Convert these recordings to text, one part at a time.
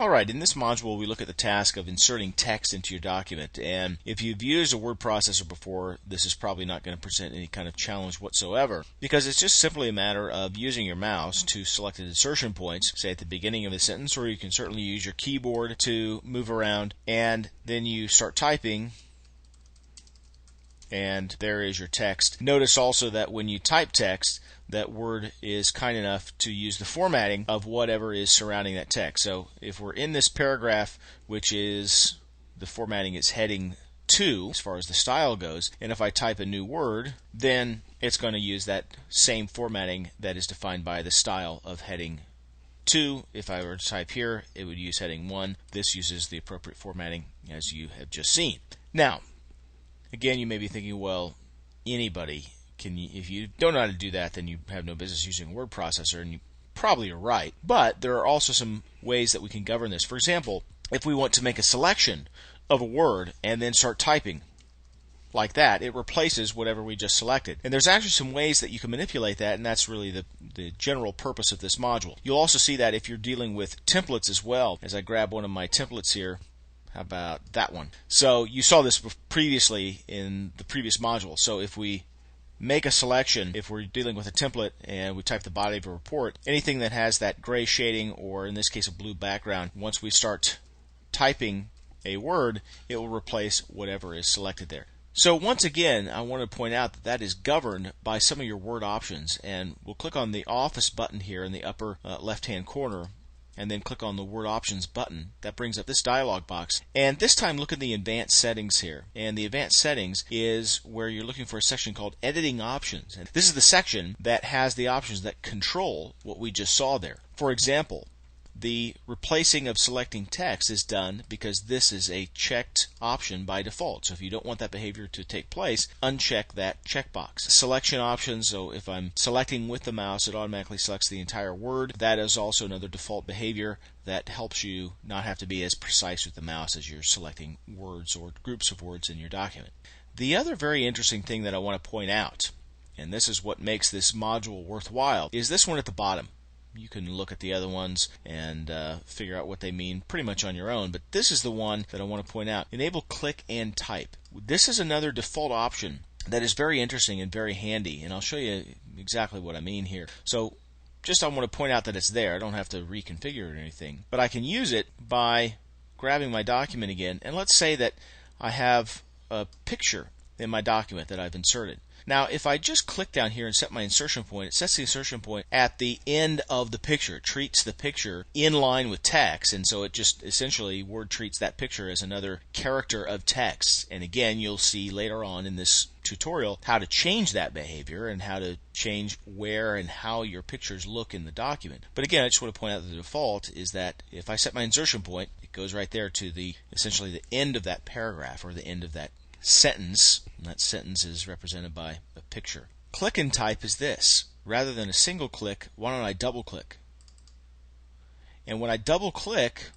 Alright, in this module we look at the task of inserting text into your document, and if you've used a word processor before, this is probably not going to present any kind of challenge whatsoever, because it's just simply a matter of using your mouse to select insertion points, say at the beginning of a sentence, or you can certainly use your keyboard to move around, and then you start typing, and there is your text. Notice also that when you type text, that Word is kind enough to use the formatting of whatever is surrounding that text. So if we're in this paragraph, which is the formatting is heading 2 as far as the style goes, and if I type a new word, then it's going to use that same formatting that is defined by the style of heading 2. If I were to type here, it would use heading 1. This uses the appropriate formatting as you have just seen. Now, again, you may be thinking, well, anybody can, if you don't know how to do that, then you have no business using a word processor, and you probably are right. But there are also some ways that we can govern this. For example, if we want to make a selection of a word and then start typing like that, it replaces whatever we just selected. And there's actually some ways that you can manipulate that, and that's really the general purpose of this module. You'll also see that if you're dealing with templates as well. As I grab one of my templates here, how about that one? So you saw this previously in the previous module. So if we make a selection, if we're dealing with a template and we type the body of a report, anything that has that gray shading, or in this case a blue background, once we start typing a word, it will replace whatever is selected there. So once again, I want to point out that that is governed by some of your word options, and we'll click on the Office button here in the upper left-hand corner, and then click on the Word Options button. That brings up this dialog box. And this time look at the Advanced Settings here. And the Advanced Settings is where you're looking for a section called Editing Options. And this is the section that has the options that control what we just saw there. For example, the replacing of selecting text is done because this is a checked option by default. So if you don't want that behavior to take place, uncheck that checkbox. Selection options, so if I'm selecting with the mouse, it automatically selects the entire word. That is also another default behavior that helps you not have to be as precise with the mouse as you're selecting words or groups of words in your document. The other very interesting thing that I want to point out, and this is what makes this module worthwhile, is this one at the bottom. You can look at the other ones and figure out what they mean pretty much on your own, but this is the one that I want to point out. Enable click and type. This is another default option that is very interesting and very handy, and I'll show you exactly what I mean here. So just I want to point out that it's there. I don't have to reconfigure it or anything, but I can use it by grabbing my document again, and let's say that I have a picture in my document that I've inserted. Now, if I just click down here and set my insertion point, it sets the insertion point at the end of the picture. It treats the picture in line with text, and so it just essentially, Word treats that picture as another character of text. And again, you'll see later on in this tutorial how to change that behavior and how to change where and how your pictures look in the document. But again, I just want to point out that the default is that if I set my insertion point, it goes right there to the essentially the end of that paragraph or the end of that sentence, and that sentence is represented by a picture. Click and type is this. Rather than a single click, why don't I double click? And when I double click,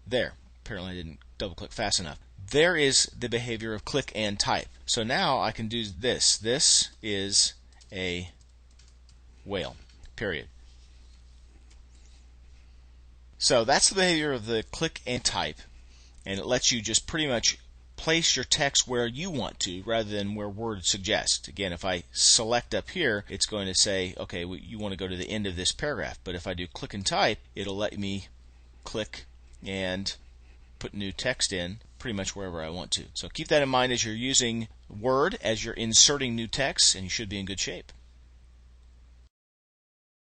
there, apparently I didn't double click fast enough. There is the behavior of click and type. So now I can do this. This is a whale, period. So that's the behavior of the click and type, and it lets you just pretty much place your text where you want to rather than where Word suggests. Again, if I select up here, it's going to say, okay, you want to go to the end of this paragraph. But if I do click and type, it'll let me click and put new text in pretty much wherever I want to. So keep that in mind as you're using Word, as you're inserting new text, and you should be in good shape.